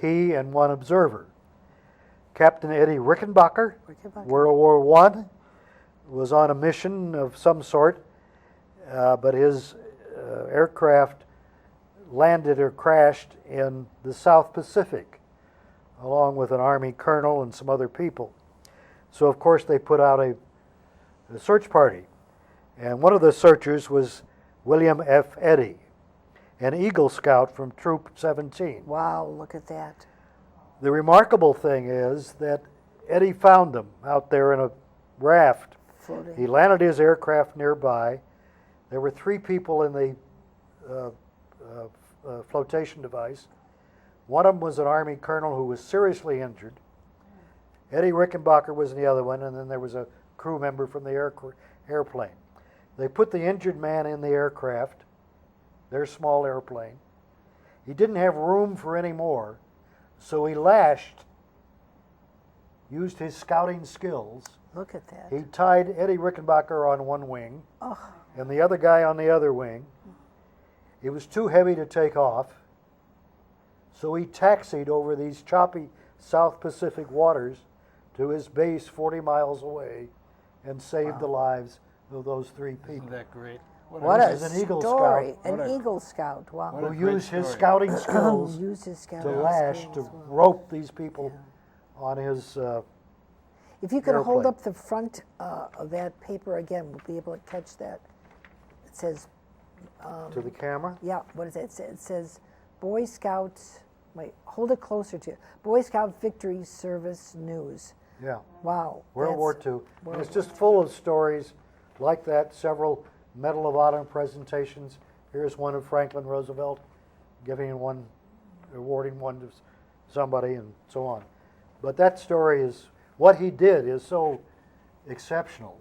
he and one observer. Captain Eddie Rickenbacker, Rickenbacker. World War I, was on a mission of some sort, but his aircraft landed or crashed in the South Pacific, along with an Army colonel and some other people. So, of course, they put out a search party. And one of the searchers was William F. Eddy, an Eagle Scout from Troop 17. Wow. Look at that. The remarkable thing is that Eddie found them out there in a raft. Floating. He landed his aircraft nearby. There were 3 people in the flotation device. One of them was an Army colonel who was seriously injured. Eddie Rickenbacker was in the other one, and then there was a crew member from the airplane. They put the injured man in the aircraft, their small airplane. He didn't have room for any more, so he used his scouting skills. Look at that. He tied Eddie Rickenbacker on one wing Oh. and the other guy on the other wing. It was too heavy to take off, so he taxied over these choppy South Pacific waters to his base 40 miles away and saved the lives of those 3 people. Isn't that great? What a This is an Eagle story! Scout. What An a- Eagle Scout. Wow. what a Who great used his story. scouting skills Use his scout to lash, skills. to Wow. rope these people on his, If you could hold airplane. up the front of that paper again, we'll be able to catch that. It says, to the camera. yeah, what is it? It says Boy Scouts, wait, hold it closer to you. Boy Scout Victory Service News. Yeah, Wow. World War that's- II. World And it's War just full of stories like that, several Medal of Honor presentations. Here's one of Franklin Roosevelt giving one, awarding one to somebody and so on. But that story is, what he did is so exceptional.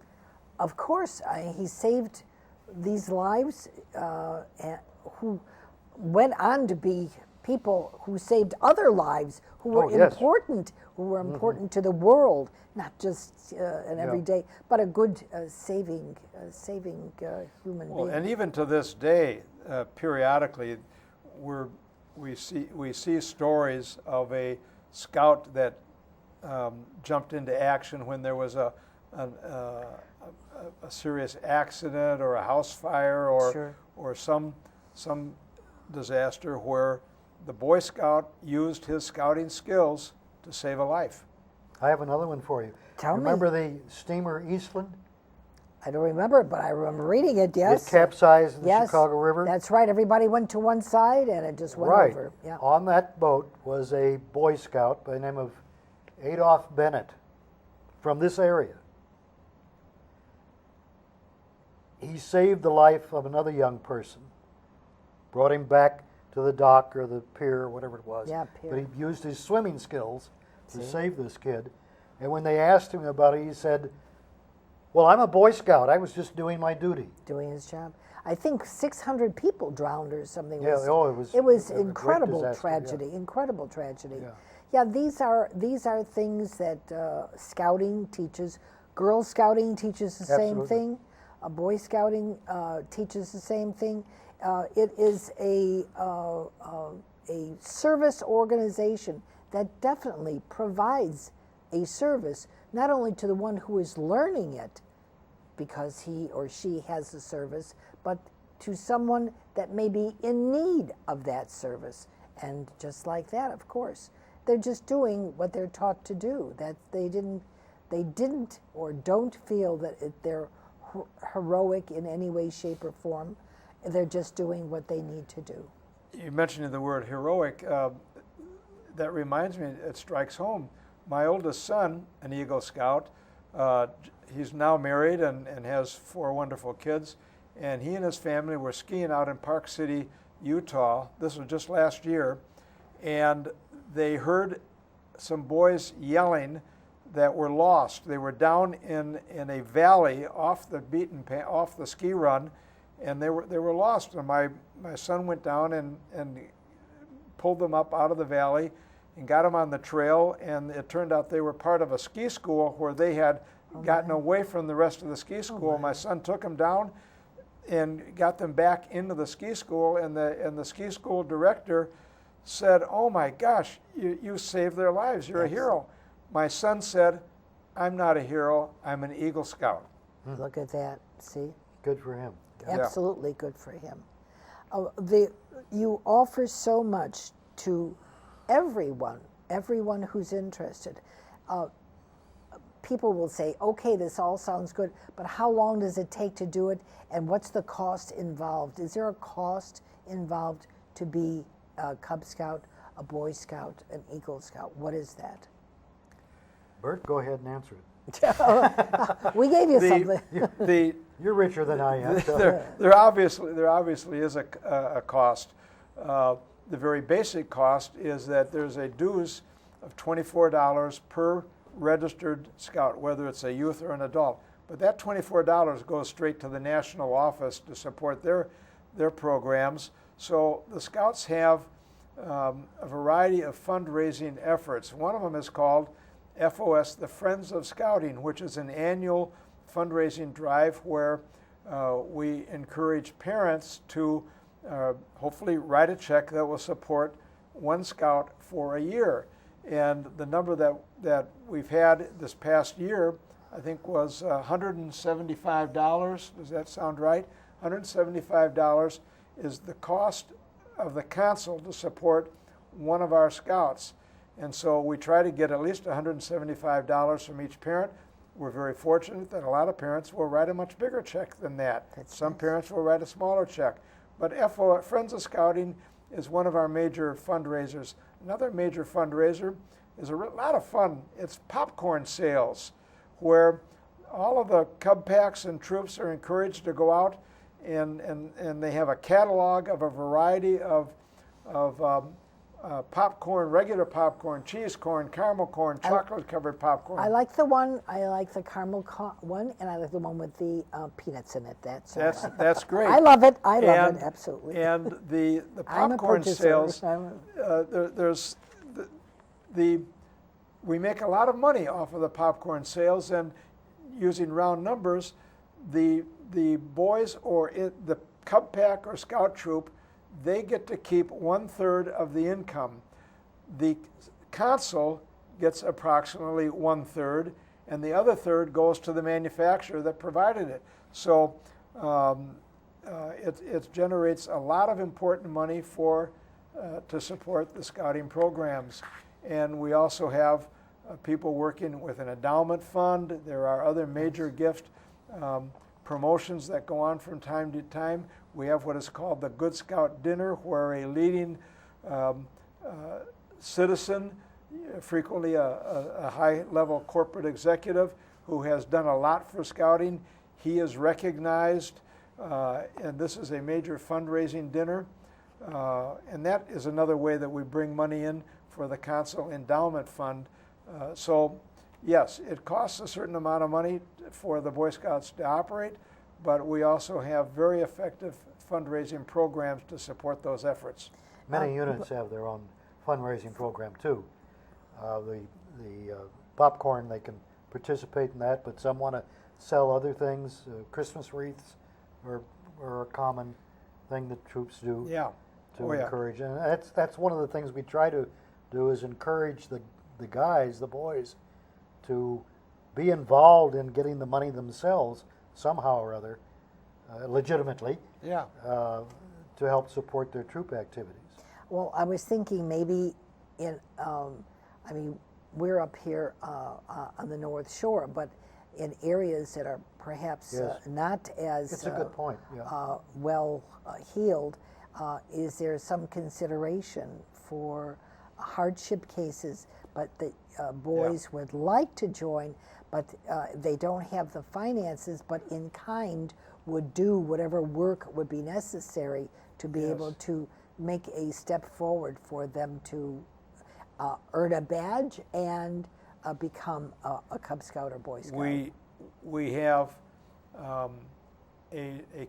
Of course, he saved these lives who went on to be people who saved other lives who were Oh, yes. important, to the world, not just an everyday, but a good saving human Well, being. and even to this day, periodically, we see stories of a scout that jumped into action when there was a serious accident or a house fire Sure. or some disaster where the Boy Scout used his scouting skills to save a life. I have another one for you. Tell me. Remember the steamer Eastland? I don't remember it, but I remember reading it. Yes. It capsized in the Yes, Chicago River? That's right. Everybody went to one side, and it just went Right. over. Yeah. On that boat was a Boy Scout by the name of Adolph Bennett from this area. He saved the life of another young person, brought him back to the dock or the pier or whatever it was. Yeah, pier. But he used his swimming skills to See? save this kid. And when they asked him about it, he said, "Well, I'm a Boy Scout. I was just doing my duty." Doing his job. I think 600 people drowned or something. Yeah, it was It was a great incredible disaster, yeah. tragedy. Incredible tragedy. Yeah. Yeah, these are things that scouting teaches. Girl Scouting teaches the same Absolutely. thing. Boy Scouting teaches the same thing. It is a service organization that definitely provides a service not only to the one who is learning it, because he or she has the service, but to someone that may be in need of that service. And just like that, of course, they're just doing what they're taught to do. That they didn't or don't feel that they're heroic in any way, shape, or form. They're just doing what they need to do. You mentioned the word heroic. That reminds me, it strikes home. My oldest son, an Eagle Scout, he's now married and has 4 wonderful kids. And he and his family were skiing out in Park City, Utah. This was just last year. And they heard some boys yelling that were lost. They were down in a valley off the beaten path, off the ski run, and they were lost. And my son went down and pulled them up out of the valley and got them on the trail. And it turned out they were part of a ski school where they had gotten away from the rest of the ski school. My son took them down and got them back into the ski school, and the ski school director said, "Oh my gosh, you saved their lives. You're a hero." My son said, "I'm not a hero. I'm an Eagle Scout." Look at that. See? Good for him. Absolutely good for him. You offer so much to everyone who's interested. People will say, okay, this all sounds good, but how long does it take to do it, and what's the cost involved? Is there a cost involved to be a Cub Scout, a Boy Scout, an Eagle Scout? What is that? Bert, go ahead and answer it. We gave you The- something. The You're richer than I am. So. there obviously is a cost. The very basic cost is that there's a dues of $24 per registered scout, whether it's a youth or an adult. But that $24 goes straight to the national office to support their programs. So the scouts have a variety of fundraising efforts. One of them is called FOS, the Friends of Scouting, which is an annual fundraising drive where we encourage parents to hopefully write a check that will support one scout for a year. And the number that we've had this past year, I think, was $175. Does that sound right? $175 is the cost of the council to support one of our scouts. And so we try to get at least $175 from each parent. We're very fortunate that a lot of parents will write a much bigger check than that. Some parents will write a smaller check. But Friends of Scouting is one of our major fundraisers. Another major fundraiser is a lot of fun. It's popcorn sales, where all of the Cub Packs and troops are encouraged to go out and they have a catalog of a variety of popcorn, regular popcorn, cheese corn, caramel corn, chocolate-covered popcorn. I like the caramel one, and I like the one with the peanuts in it. That's great. I love it, absolutely. And the I'm a popcorn purchaser. sales, we make a lot of money off of the popcorn sales, and using round numbers, the boys or the Cub Pack or Scout Troop, they get to keep 1/3 of the income. The council gets approximately 1/3, and the other third goes to the manufacturer that provided it. So it generates a lot of important money to support the scouting programs. And we also have people working with an endowment fund. There are other major gift promotions that go on from time to time. We have what is called the Good Scout Dinner, where a leading citizen, frequently a high-level corporate executive who has done a lot for scouting, he is recognized, and this is a major fundraising dinner. And that is another way that we bring money in for the council endowment fund. So yes, it costs a certain amount of money for the Boy Scouts to operate, but we also have very effective fundraising programs to support those efforts. Many units have their own fundraising program too. The popcorn, they can participate in that, but some want to sell other things. Christmas wreaths are a common thing that troops do. Yeah. To encourage, and that's one of the things we try to do, is encourage the guys, the boys, to be involved in getting the money themselves somehow or other, legitimately, to help support their troop activities. Well, I was thinking maybe we're up here on the North Shore, but in areas that are perhaps not as It's a good point. well heeled, is there some consideration for hardship cases, but the boys would like to join, but they don't have the finances, but in kind would do whatever work would be necessary to be able to make a step forward for them to earn a badge and become a Cub Scout or Boy Scout? We have a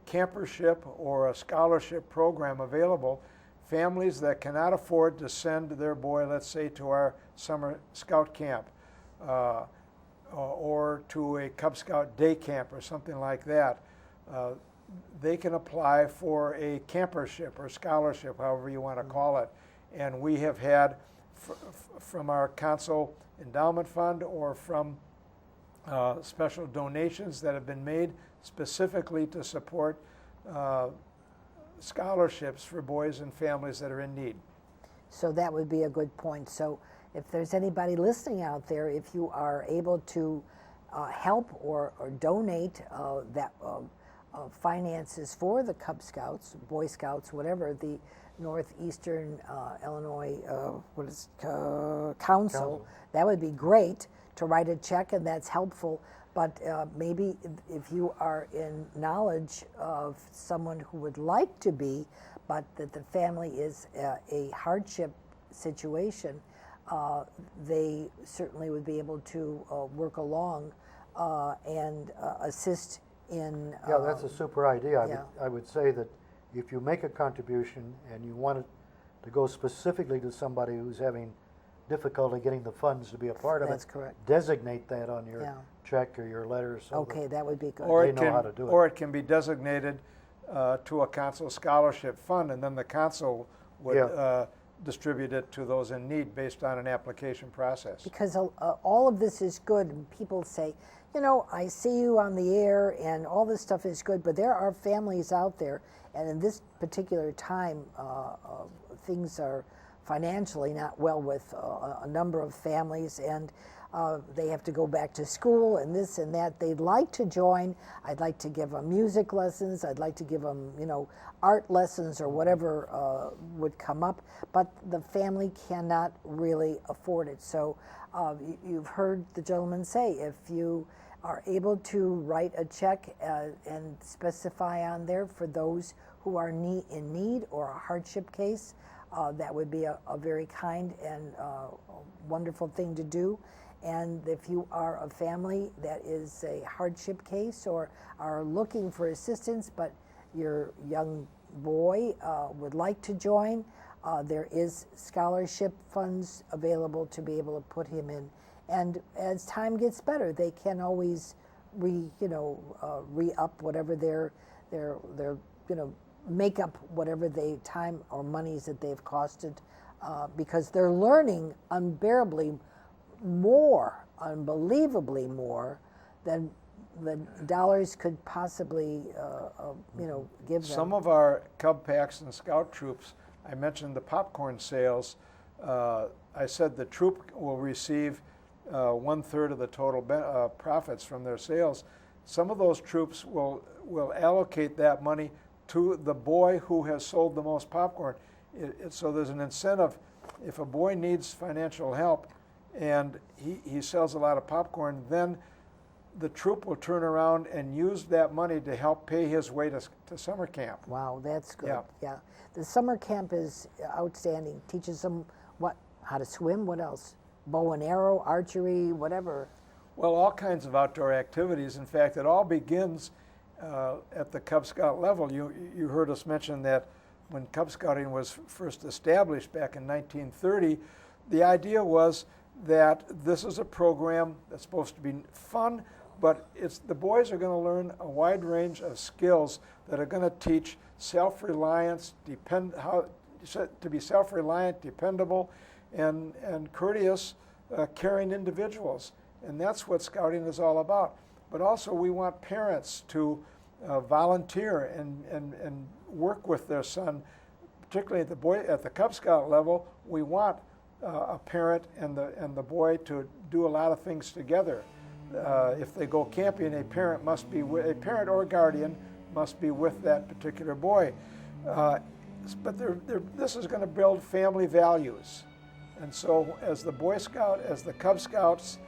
campership or a scholarship program available. Families that cannot afford to send their boy, let's say, to our summer scout camp or to a Cub Scout day camp or something like that, they can apply for a campership or scholarship, however you want to call it. And we have had, from our council endowment fund or from special donations that have been made specifically to support scholarships for boys and families that are in need. So that would be a good point. So if there's anybody listening out there, if you are able to help or donate that finances for the Cub Scouts, Boy Scouts, whatever, the Northeastern Illinois Council, that would be great to write a check, and that's helpful. But maybe if you are in knowledge of someone who would like to be, but that the family is a hardship situation, they certainly would be able to work along and assist in. Yeah, that's a super idea. I would say that if you make a contribution and you want it to go specifically to somebody who's having difficulty getting the funds to be a part of it, That's correct. designate that on your check or your letter. So Okay, that would be good. Or They know how to do it. Or it can be designated to a council scholarship fund, and then the council would distribute it to those in need based on an application process. Because all of this is good, and people say, you know, I see you on the air and all this stuff is good, but there are families out there, and in this particular time, things are financially not well with a number of families, and they have to go back to school and this and that. They'd like to join. I'd like to give them music lessons. I'd like to give them, you know, art lessons or whatever would come up, but the family cannot really afford it. So you've heard the gentleman say, if you are able to write a check and specify on there for those who are in need or a hardship case, that would be a very kind and wonderful thing to do. And if you are a family that is a hardship case or are looking for assistance, but your young boy would like to join, there is scholarship funds available to be able to put him in. And as time gets better, they can always re-up whatever their make up whatever they time or monies that they've costed, because they're learning unbearably more, unbelievably more than the dollars could possibly, give them. Some of our Cub Packs and Scout troops, I mentioned the popcorn sales. I said the troop will receive 1/3 of the total profits from their sales. Some of those troops will allocate that money to the boy who has sold the most popcorn. So there's an incentive. If a boy needs financial help and he sells a lot of popcorn, then the troop will turn around and use that money to help pay his way to summer camp. Wow, that's good. Yeah. The summer camp is outstanding. Teaches them how to swim, what else? Bow and arrow, archery, whatever. Well, all kinds of outdoor activities. In fact, it all begins at the Cub Scout level. You heard us mention that when Cub Scouting was first established back in 1930, the idea was that this is a program that's supposed to be fun, but the boys are going to learn a wide range of skills that are going to teach self-reliance, to be self-reliant, dependable, and courteous, caring individuals. And that's what Scouting is all about. But also we want parents to volunteer and work with their son, particularly at the Cub Scout level. We want a parent and the boy to do a lot of things together. If they go camping, a parent or guardian must be with that particular boy. But this is going to build family values. And so as the Boy Scout, as the Cub Scouts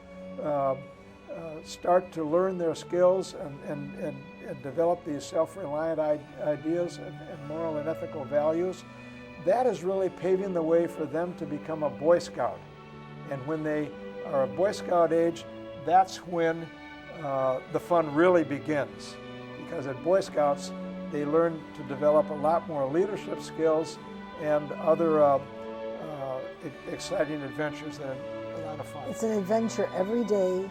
start to learn their skills and develop these self-reliant ideas and moral and ethical values, that is really paving the way for them to become a Boy Scout. And when they are a Boy Scout age, that's when the fun really begins. Because at Boy Scouts, they learn to develop a lot more leadership skills and other exciting adventures that are a lot of fun. It's an adventure every day,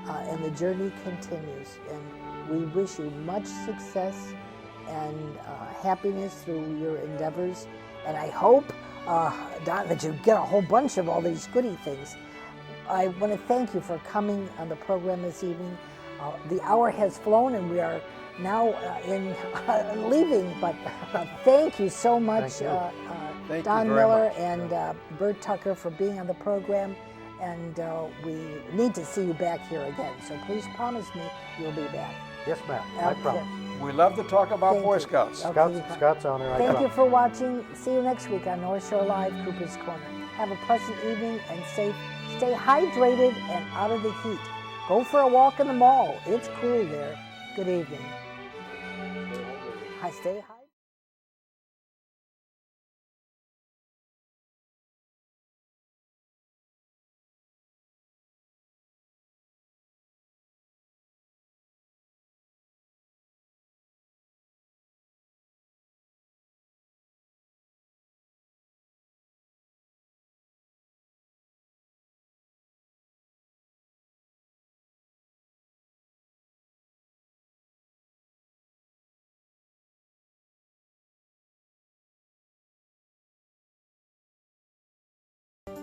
and the journey continues. And we wish you much success and happiness through your endeavors. And I hope, Don, that you get a whole bunch of all these goodie things. I want to thank you for coming on the program this evening. The hour has flown and we are now leaving, but thank you so much, Thank Don you very Miller much. and Bert Tucker, for being on the program. And we need to see you back here again. So please promise me you'll be back. Yes, ma'am. I Okay. promise. We love to talk about Thank Boy you. Scouts. Okay. Scott's on there. I Thank you promise. for watching. See you next week on North Shore Live, Cooper's Corner. Have a pleasant evening and safe. Stay hydrated and out of the heat. Go for a walk in the mall. It's cool there. Good evening. Stay hydrated.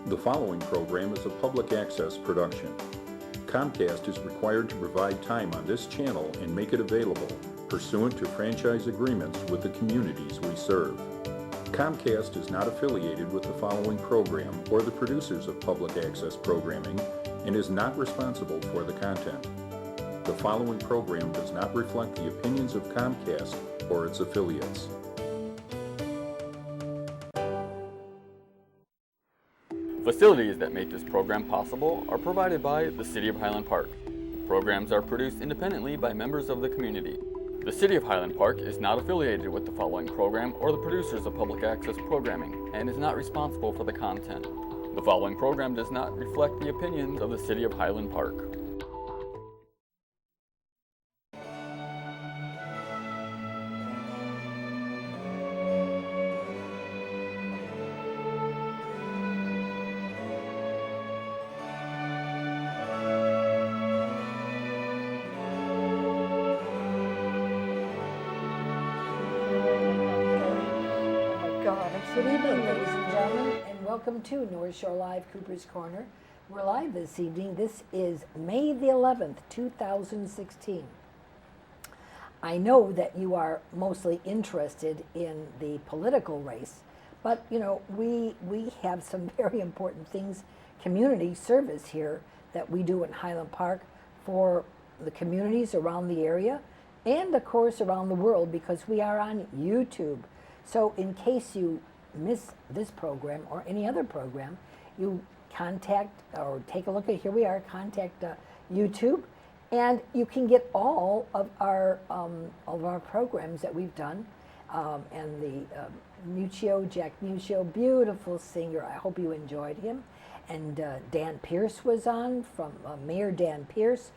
The following program is a public access production. Comcast is required to provide time on this channel and make it available pursuant to franchise agreements with the communities we serve. Comcast is not affiliated with the following program or the producers of public access programming and is not responsible for the content. The following program does not reflect the opinions of Comcast or its affiliates. Facilities that make this program possible are provided by the City of Highland Park. Programs are produced independently by members of the community. The City of Highland Park is not affiliated with the following program or the producers of public access programming and is not responsible for the content. The following program does not reflect the opinions of the City of Highland Park. Good evening, ladies and gentlemen, and welcome to North Shore Live Cooper's Corner. We're live this evening. This is May the 11th, 2016. I know that you are mostly interested in the political race, but you know, we have some very important things, community service here that we do in Highland Park for the communities around the area and of course around the world, because we are on YouTube. So in case you miss this program or any other program, you contact or take a look at, here we are, contact YouTube, and you can get all of our programs that we've done. And the Muccio, Jack Muccio, beautiful singer. I hope you enjoyed him. And Dan Pierce was on, from Mayor Dan Pierce,